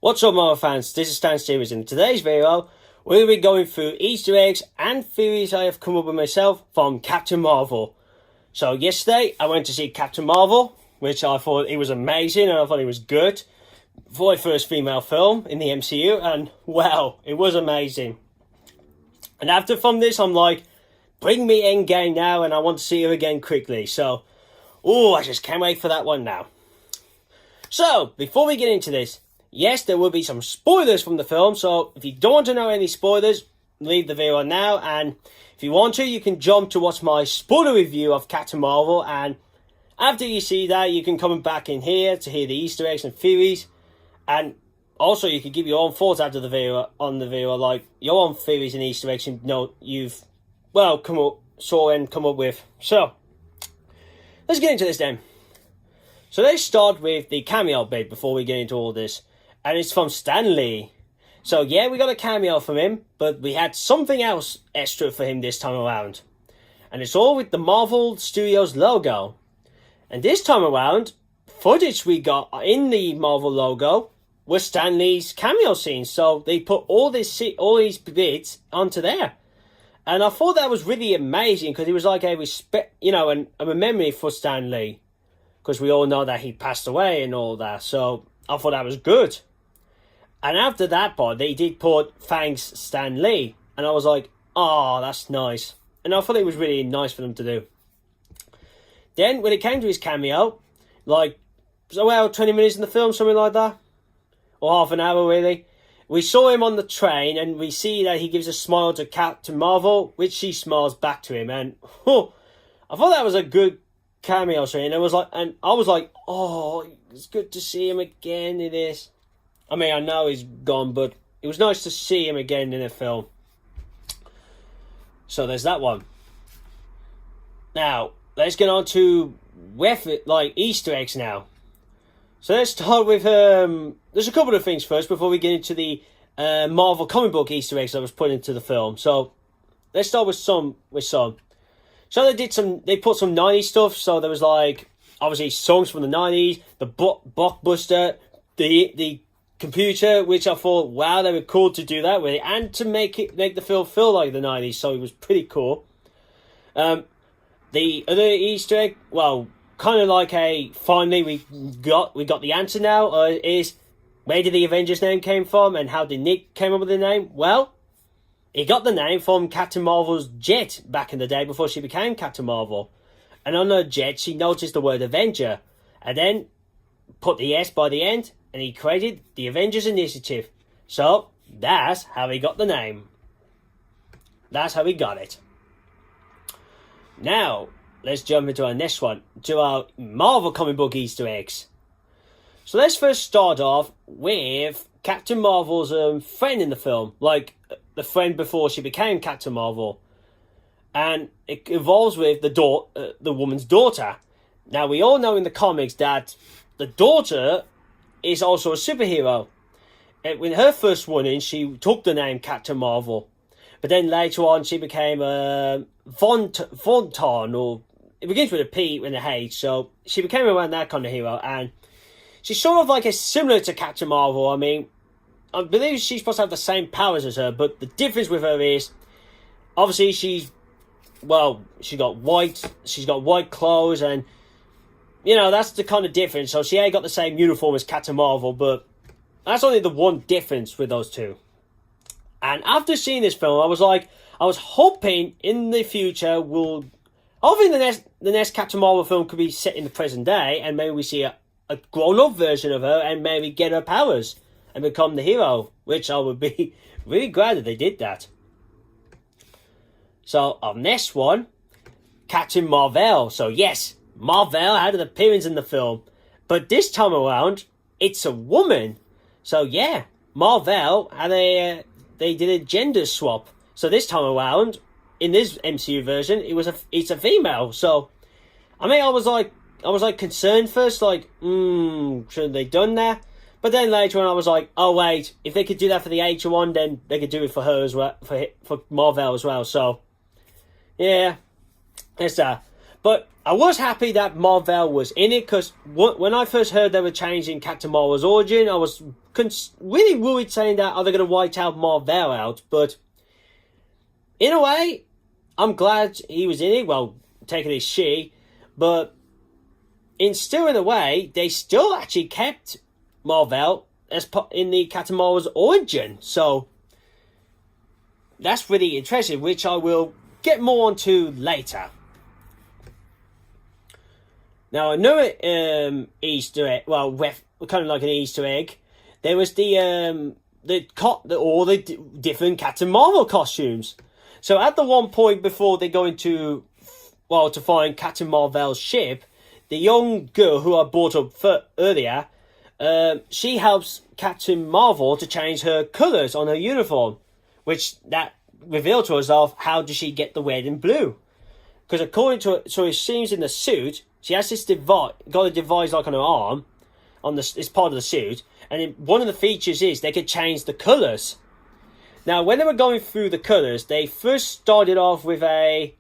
What's up, Marvel fans? This is Stan Series. In today's video, we'll be going through Easter eggs and theories I have come up with myself from Captain Marvel. So yesterday, I went to see Captain Marvel, which I thought it was amazing and I thought it was good. For my first female film in the MCU, and wow, it was amazing. And after from this, I'm like, bring me Endgame now, and I want to see her again quickly. So, I just can't wait for that one now. So, before we get into this, yes, there will be some spoilers from the film, so if you don't want to know any spoilers, leave the video now, and if you want to, you can jump to watch my spoiler review of Captain Marvel, and after you see that, you can come back in here to hear the Easter eggs and theories, and also you can give your own thoughts after the video, like your own theories and Easter eggs you've come up with. So, let's get into this then. So let's start with the cameo bit before we get into all this. And it's from Stan Lee. So yeah, we got a cameo from him, but we had something else extra for him this time around. And it's all with the Marvel Studios logo. And this time around, footage we got in the Marvel logo was Stan Lee's cameo scenes. So they put all these bits onto there. And I thought that was really amazing because it was like a respect, and a memory for Stan Lee. Because we all know that he passed away and all that. So I thought that was good. And after that part, they did put thanks Stan Lee. And I was like, oh, that's nice. And I thought it was really nice for them to do. Then when it came to his cameo, 20 minutes in the film, something like that. Or half an hour, really. We saw him on the train and we see that he gives a smile to Captain Marvel, which she smiles back to him. And I thought that was a good cameo scene. I was like, oh, it's good to see him again in this. I mean, I know he's gone, but it was nice to see him again in a film. So there's that one. Now, let's get on to Easter eggs now. So let's start with, there's a couple of things first before we get into the Marvel comic book Easter eggs that was put into the film. So let's start with some. So they put some 90s stuff. So there was obviously songs from the 90s, the blockbuster, the computer, which I thought, wow, they were cool to do that with, and to make the film feel like the 90s. So it was pretty cool. The other Easter egg, kind of like finally we got the answer now, is where did the Avengers name came from and how did Nick came up with the name? Well, he got the name from Captain Marvel's jet back in the day before she became Captain Marvel. And on her jet, she noticed the word Avenger and then put the S by the end and he created the Avengers Initiative. So, that's how he got the name. That's how he got it. Now, let's jump into our next one, to our Marvel comic book Easter eggs. So let's first start off with Captain Marvel's friend in the film, the friend before she became Captain Marvel. And it evolves with the woman's daughter. Now, we all know in the comics that the daughter is also a superhero. And when her first run in, she took the name Captain Marvel. But then later on, she became Photon, or it begins with a P and a H, so she became around that kind of hero, and she's sort of similar to Captain Marvel. I mean, I believe she's supposed to have the same powers as her, but the difference with her is, obviously she's got white clothes, and that's the kind of difference. So she ain't got the same uniform as Captain Marvel, but that's only the one difference with those two. And after seeing this film, I was hoping in the future hopefully the next Captain Marvel film could be set in the present day, and maybe we see a grown-up version of her, and maybe get her powers and become the hero, which I would be really glad that they did that. So our next one, Captain Mar-Vell. So yes, Mar-Vell had an appearance in the film, but this time around it's a woman. So yeah, Mar-Vell had they did a gender swap. So this time around, in this MCU version, it's a female. So, I mean, I was concerned first, should they done that? But then later on, I was like, oh wait, if they could do that for the H one, then they could do it for her as well, for Mar-Vell as well. So, yeah, it's that. But I was happy that Mar-Vell was in it, because when I first heard they were changing Captain Marvel's origin, I was really worried, saying that, are they going to white out Mar-Vell out? But in a way, I'm glad he was in it. Well, technically she, but in a way, they still actually kept Mar-Vell as in the Captain Marvel's origin. So that's really interesting, which I will get more onto later. Now, another Easter egg, well, kind of like an Easter egg, there was all the different Captain Marvel costumes. So at the one point before they go into, well, to find Captain Mar-Vell's ship, the young girl who I brought up earlier, she helps Captain Marvel to change her colours on her uniform, which that revealed to us of how does she get the red and blue. Because according to it, so it seems in the suit, she has this got a device like on her arm, on this part of the suit, and one of the features is they could change the colours. Now, when they were going through the colours, they first started off with the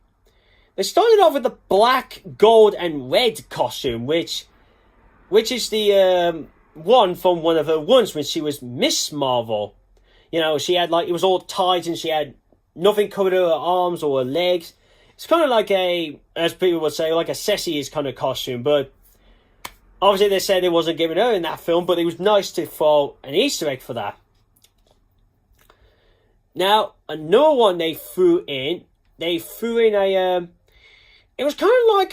black, gold, and red costume, which is the one from one of her runs when she was Miss Marvel. You know, she had it was all tight, and she had nothing covered her arms or her legs. It's kind of like as people would say, like a Ceci's kind of costume, but obviously they said it wasn't given her in that film, but it was nice to throw an Easter egg for that. Now, another one they threw in a, it was kind of like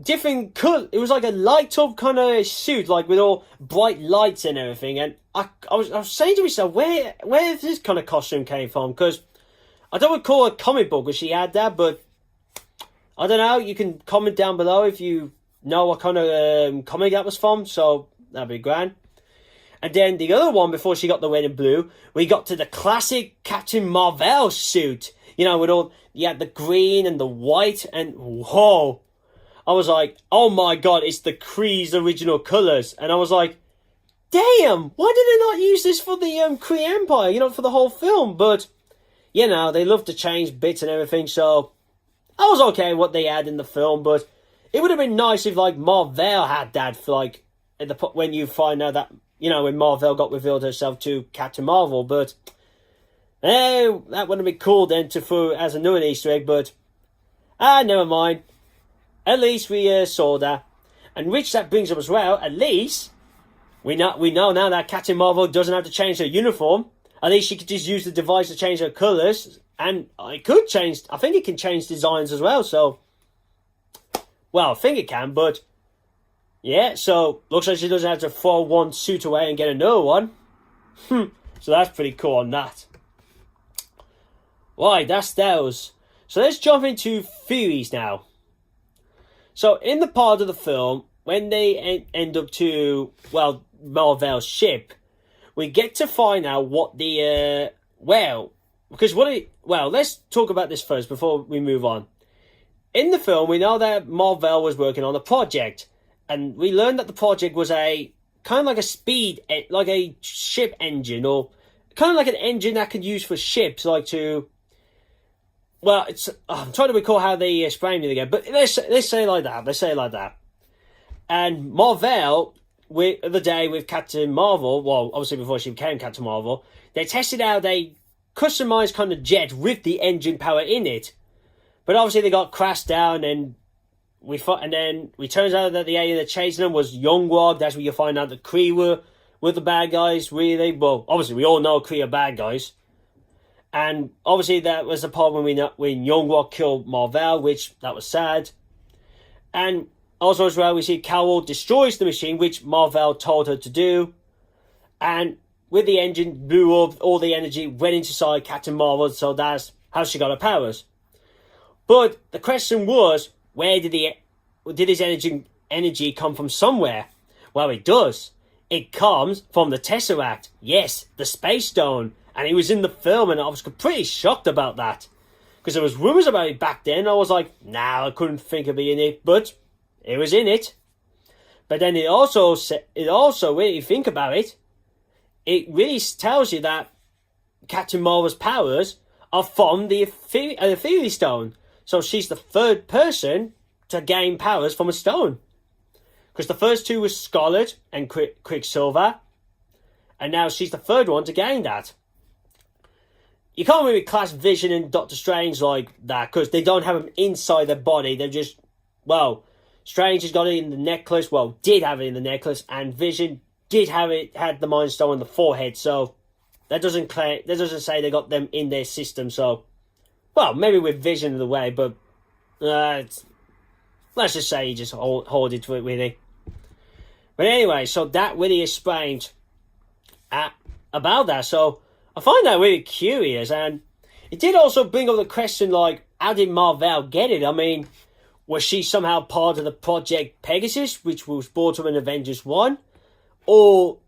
different colour. It was like a light up kind of suit, like with all bright lights and everything, and I was saying to myself, where this kind of costume came from, because I don't recall a comic book where she had that, but I don't know. You can comment down below if you know what kind of comic that was from, so that'd be grand. And then the other one, before she got the red and blue, we got to the classic Captain Mar-Vell suit. You know, with all, you had the green and the white, and whoa. I was like, oh my god, it's the Kree's original colours. And I was like, damn, why did they not use this for the Kree Empire, you know, for the whole film? But you know, they love to change bits and everything, so I was okay with what they had in the film, but it would have been nice if, like, Mar-Vell had that for, like, when you find out that, you know, when Mar-Vell got revealed herself to Captain Marvel, but that would have been cool then to throw as another Easter egg, but never mind. At least we saw that. And which that brings up as well, at least we know now that Captain Marvel doesn't have to change her uniform. At least she could just use the device to change her colours. And it could change, I think it can change designs as well. So, well, I think it can, but yeah, so looks like she doesn't have to throw one suit away and get another one. So that's pretty cool on that. Right, that's those. So let's jump into theories now. So in the part of the film, when they end up to, well, Mar-Vell's ship, we get to find out what the, let's talk about this first before we move on. In the film, we know that Mar-Vell was working on a project, and we learned that the project was a kind of like like a ship engine, or kind of like an engine that could use for ships, like to, well, I'm trying to recall how they explained it again, but let's say like that. And Mar-Vell, the other day with Captain Marvel, well, obviously before she became Captain Marvel, they tested out a customized kind of jet with the engine power in it. But obviously they got crashed down, and then it turns out that the alien that chasing them was Youngwog. That's where you find out the Kree were the bad guys, really. Well, obviously we all know Kree are bad guys. And obviously that was the part when Youngwog killed Mar-Vell, which that was sad. And also as well, we see Carol destroys the machine, which Mar-Vell told her to do. And with the engine, blew up, all the energy went inside Captain Marvel, so that's how she got her powers. But the question was, where did his energy come from somewhere? Well, it does. It comes from the Tesseract. Yes, the Space Stone. And it was in the film, and I was pretty shocked about that. Because there was rumours about it back then. I was like, nah, I couldn't think of it in it, but it was in it. But then it also, when you think about it, it really tells you that Captain Marvel's powers are from the Theory Stone. So she's the third person to gain powers from a stone. Because the first two were Scarlet and Quicksilver, and now she's the third one to gain that. You can't really class Vision and Doctor Strange like that, because they don't have them inside their body. They're just, well, Strange has got it in the necklace, well, did have it in the necklace, and Vision did have it, had the Mind Stone on the forehead, so that doesn't say they got them in their system, so, well, maybe with Vision in the way, but, let's just say he just hoarded to it, really. But anyway, so that really explained about that. So I find that really curious. And it did also bring up the question, like, how did Mar-Vell get it? I mean, was she somehow part of the Project Pegasus, which was brought up in Avengers 1? Or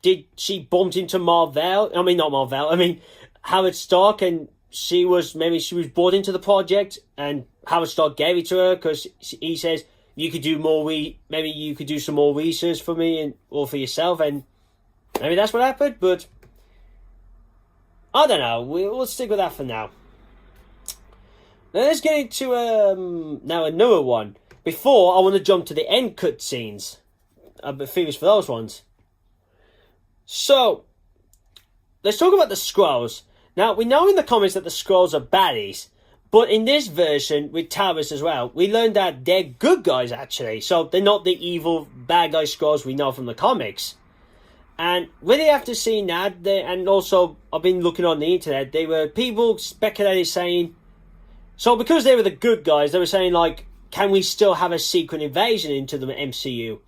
did she bump into Mar-Vell? I mean, not Mar-Vell. I mean, Howard Stark, and she was brought into the project, and Howard Stark gave it to her because he says, you could do more. Maybe you could do some more research for me or for yourself, and maybe that's what happened. But I don't know. We'll stick with that for now. Now let's get into now another one. Before I want to jump to the end cutscenes. I'm furious for those ones. So let's talk about the Skrulls. Now we know in the comics that the Skrulls are baddies. But in this version, with Tavis as well, we learned that they're good guys, actually. So they're not the evil, bad guy Skrulls we know from the comics. And really after seeing that, and also I've been looking on the internet, they were people speculating saying, so because they were the good guys, they were saying, like, can we still have a secret invasion into the MCU?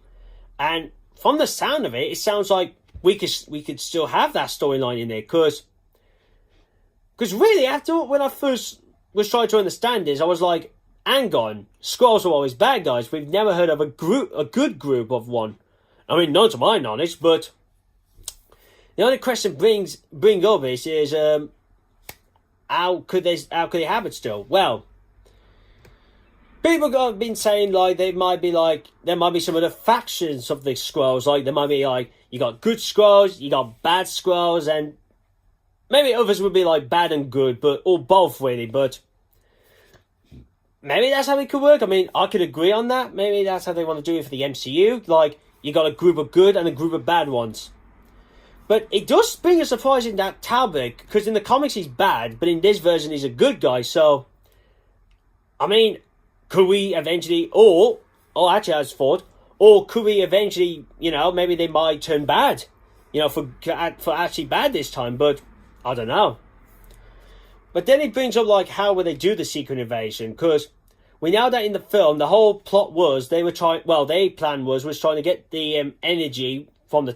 And from the sound of it, it sounds like we could still have that storyline in there. Because really, when I first was trying to understand this, I was like, hang on, Skrulls are always bad guys. We've never heard of a good group of one. I mean, not to my knowledge, but the only question bring up is how could they have it still? Well, people have been saying like there might be some other factions of the Skrulls. Like there might be like you got good Skrulls, you got bad Skrulls, and maybe others would be like bad and good, or both really, but maybe that's how it could work. I mean, I could agree on that. Maybe that's how they want to do it for the MCU. Like, you got a group of good and a group of bad ones. But it does bring a surprise in that Talbot, because in the comics he's bad, but in this version he's a good guy, so, I mean, could we eventually, or actually I was thought, or could we eventually, maybe they might turn bad, for actually bad this time, but I don't know. But then it brings up, like, how would they do the secret invasion? Because we know that in the film, the whole plot was their plan was trying to get the energy from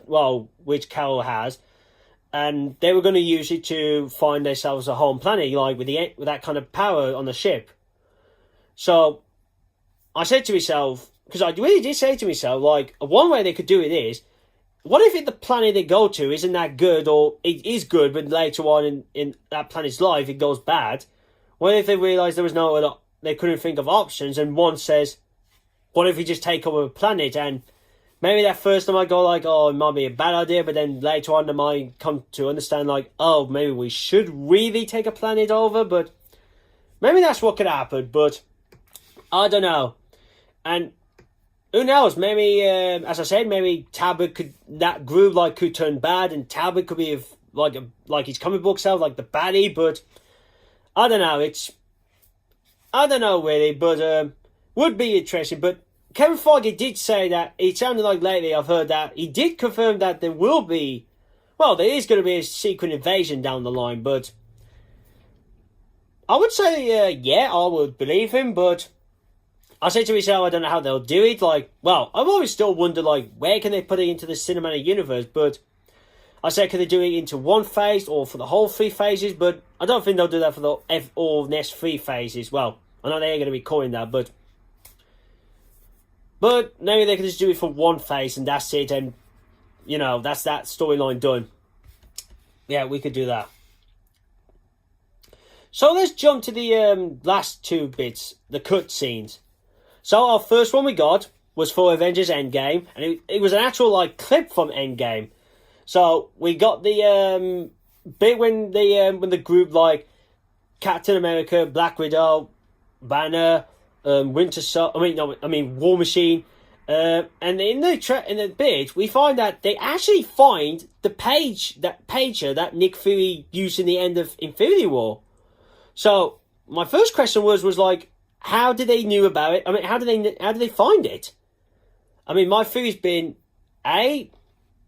which Carol has, and they were going to use it to find themselves a home planet, like, with that kind of power on the ship. So, I said to myself, because I really did say to myself, like, one way they could do it is, what if the planet they go to isn't that good, or it is good, but later on in that planet's life it goes bad? What if they realise there was they couldn't think of options, and one says, what if we just take over a planet? And maybe that first time I go like, oh, it might be a bad idea, but then later on they might come to understand like, oh, maybe we should really take a planet over, but maybe that's what could happen, but I don't know. And who knows? Maybe, as I said, maybe Talbot that group could turn bad, and Talbot could be like his comic book self, like the baddie. But I don't know. I don't know really, but would be interesting. But Kevin Feige did say that it sounded like lately I've heard that he did confirm that there is going to be a secret invasion down the line. But I would say, yeah, I would believe him, but I say to myself, I don't know how they'll do it. I've always still wondered, where can they put it into the cinematic universe? But I say, can they do it into one phase or for the whole 3 phases? But I don't think they'll do that for the all next 3 phases. Well, I know they're going to be calling that, but maybe they can just do it for 1 phase and that's it, and that's that storyline done. Yeah, we could do that. So let's jump to the last 2 bits, the cutscenes. So our first one we got was for Avengers Endgame, and it was an actual clip from Endgame. So we got the bit when the group Captain America, Black Widow, Banner, Winter Sol. War Machine. And in the bit, we find that they actually find the pager that Nick Fury used in the end of Infinity War. So my first question was like, how did they knew about it? I mean, how did they find it? I mean, my theory's been A,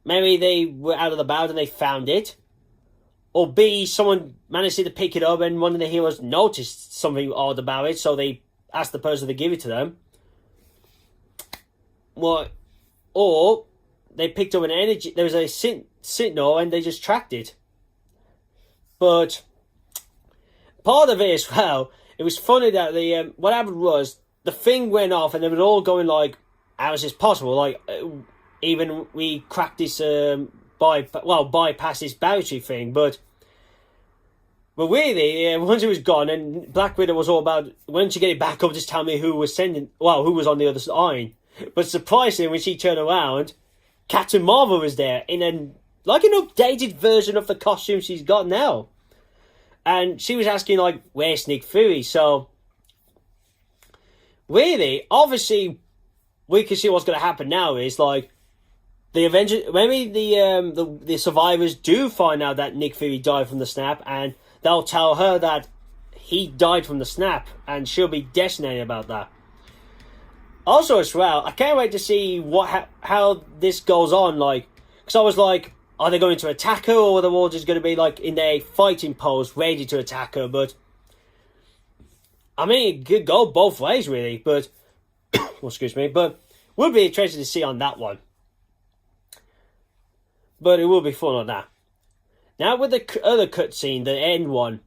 maybe they were out of the boat and they found it, or B, someone managed to pick it up and one of the heroes noticed something odd about it, so they asked the person to give it to them. Well, or they picked up an energy. There was a signal, and they just tracked it. But part of it as well, it was funny that the what happened was the thing went off, and they were all going like, "How is this possible?" Like, even we cracked this bypass this battery thing, but really, once it was gone, and Black Widow was all about, "Once you get it back up, just tell me who was who was on the other side." But surprisingly, when she turned around, Captain Marvel was there in an updated version of the costume she's got now. And she was asking, like, where's Nick Fury? So, really, obviously, we can see what's going to happen now is, like, the Avengers, maybe the survivors do find out that Nick Fury died from the snap, and they'll tell her that he died from the snap, and she'll be decimated about that. Also, as well, I can't wait to see how this goes on, like, because I was like, are they going to attack her, or are they all just going to be, like, in their fighting pose, ready to attack her? But, I mean, it could go both ways, really, but, excuse me, but we'll be interested to see on that one. But it will be fun on that. Now, with the other cutscene, the end one,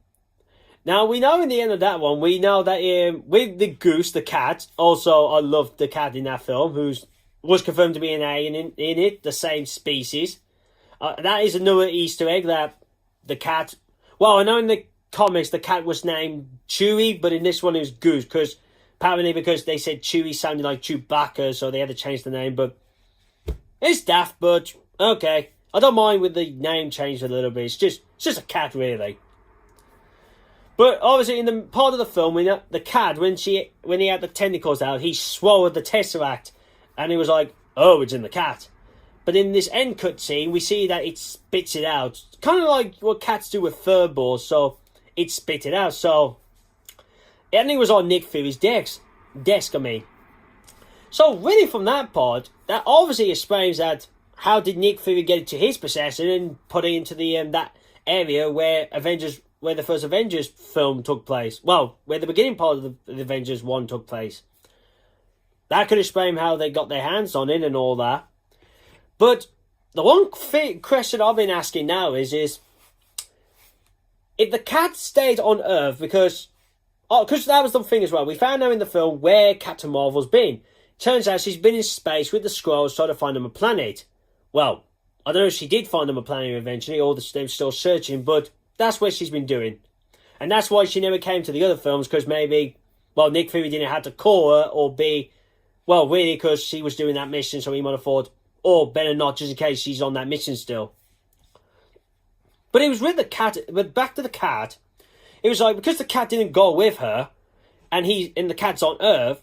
now, we know in the end of that one, we know that with the Goose, the cat, also, I love the cat in that film, was confirmed to be an alien in it, the same species. That is another Easter egg that the cat... Well, I know in the comics, the cat was named Chewie, but in this one it was Goose, because they said Chewie sounded like Chewbacca, so they had to change the name, but it's daft, but okay. I don't mind with the name change a little bit. It's just a cat, really. But obviously, in the part of the film, the cat, when he had the tentacles out, he swallowed the Tesseract, and he was like, "Oh, it's in the cat." But in this end cutscene, we see that it spits it out, kind of like what cats do with fur balls. So it spit it out. So and it was on Nick Fury's desk. So really, from that part, that obviously explains that how did Nick Fury get it to his possession and put it into the that area where the first Avengers film took place. Well, where the beginning part of the Avengers 1 took place. That could explain how they got their hands on it and all that. But the one question I've been asking now is if the cat stayed on Earth, because that was the thing as well. We found out in the film where Captain Marvel's been. Turns out she's been in space with the Skrulls trying to find them a planet. Well, I don't know if she did find them a planet eventually, or they're still searching, but that's what she's been doing. And that's why she never came to the other films, because maybe, well, Nick Fury didn't have to call her, or B, well, really, because she was doing that mission, so he might have thought, or better not, just in case she's on that mission still. But it was with the cat, but back to the cat, it was like, because the cat didn't go with her, and the cat's on Earth,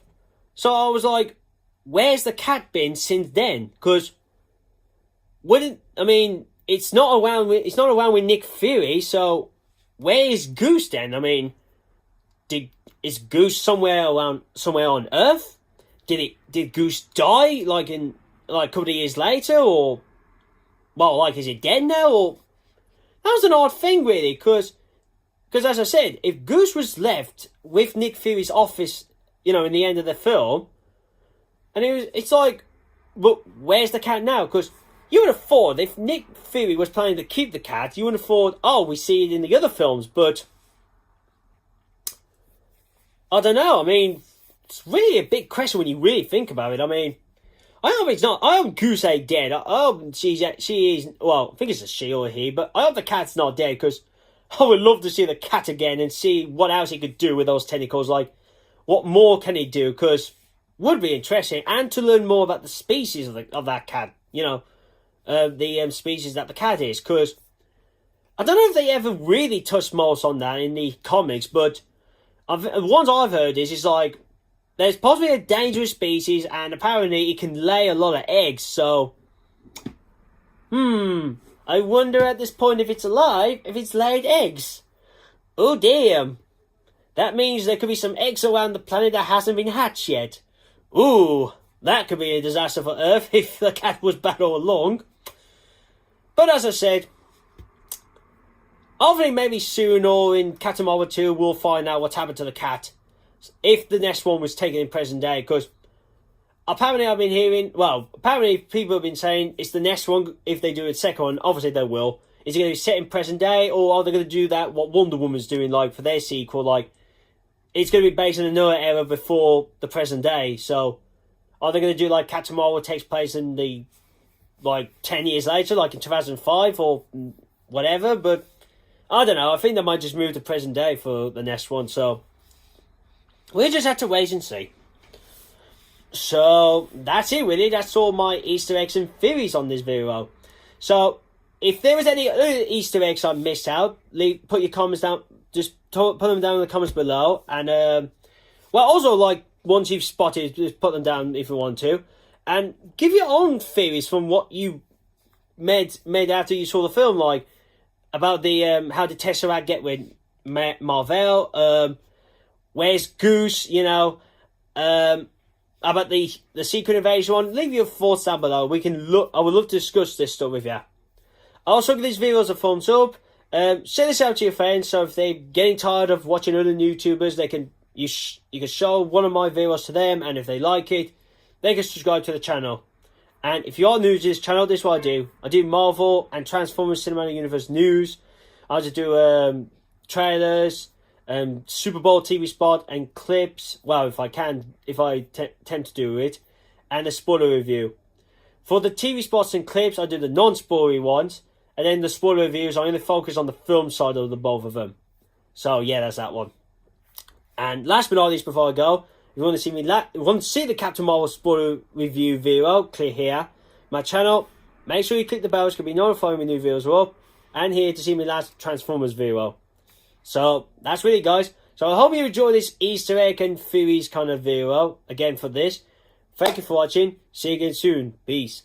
so I was like, where's the cat been since then? Because, it's not around with Nick Fury, so where is Goose then? I mean, is Goose somewhere on Earth? Did Goose die a couple of years later, or is it dead now? Or that was an odd thing, really, because as I said, if Goose was left with Nick Fury's office, in the end of the film, and it's like, but where's the cat now? Because you would have thought, if Nick Fury was planning to keep the cat, you would have thought, oh, we see it in the other films, but I don't know. I mean, it's really a big question when you really think about it. I mean, I hope Goose ain't dead. I hope she is, well, I think it's a she or a he, but I hope the cat's not dead, because I would love to see the cat again and see what else he could do with those tentacles. Like, what more can he do? Because would be interesting, and to learn more about the species of that cat, the species that the cat is, because I don't know if they ever really touched most on that in the comics, but the ones I've heard is like, there's possibly a dangerous species, and apparently it can lay a lot of eggs, so... I wonder at this point if it's alive, if it's laid eggs. Oh damn. That means there could be some eggs around the planet that hasn't been hatched yet. Ooh, that could be a disaster for Earth if the cat was bad all along. But as I said, hopefully maybe soon or in Captain Marvel 2 we'll find out what's happened to the cat. If the next one was taken in present day, because apparently I've been hearing, well, apparently people have been saying it's the next one, if they do a second one, obviously they will. Is it going to be set in present day, or are they going to do that, what Wonder Woman's doing, like, for their sequel, like, it's going to be based in another era before the present day, so, are they going to do, like, Captain Marvel takes place in the, like, 10 years later, like in 2005, or whatever, but, I don't know, I think they might just move to present day for the next one, so, we'll just have to wait and see. So, that's it really, that's all my Easter eggs and theories on this video. So, if there was any other Easter eggs I missed out, put your comments down, just put them down in the comments below, and, well, also, like, once you've spotted, just put them down if you want to, and give your own theories from what you made after you saw the film, like, about the, how did Tesseract get with Mar-Vell, where's Goose, you know, about the Secret Invasion one. Leave your thoughts down below. We can look. I would love to discuss this stuff with you. Also, give these videos a thumbs up. Share this out to your friends, so if they're getting tired of watching other YouTubers, they can you can show one of my videos to them, and if they like it, they can subscribe to the channel. And if you are new to this channel, this is what I do. I do Marvel and Transformers Cinematic Universe news. I just do trailers, Super Bowl TV spot and clips. Well, if I can, if I tend to do it, and a spoiler review. For the TV spots and clips, I do the non-spoilery ones, and then the spoiler reviews, I only focus on the film side of the both of them. So yeah, that's that one. And last but not least, before I go, if you want to see me, the Captain Marvel spoiler review video, click here. My channel. Make sure you click the bell, so you can be notified when new videos are up. And here to see my last Transformers video. So that's really, guys. So I hope you enjoy this Easter egg and theories kind of video again for this. Thank you for watching. See you again soon. Peace.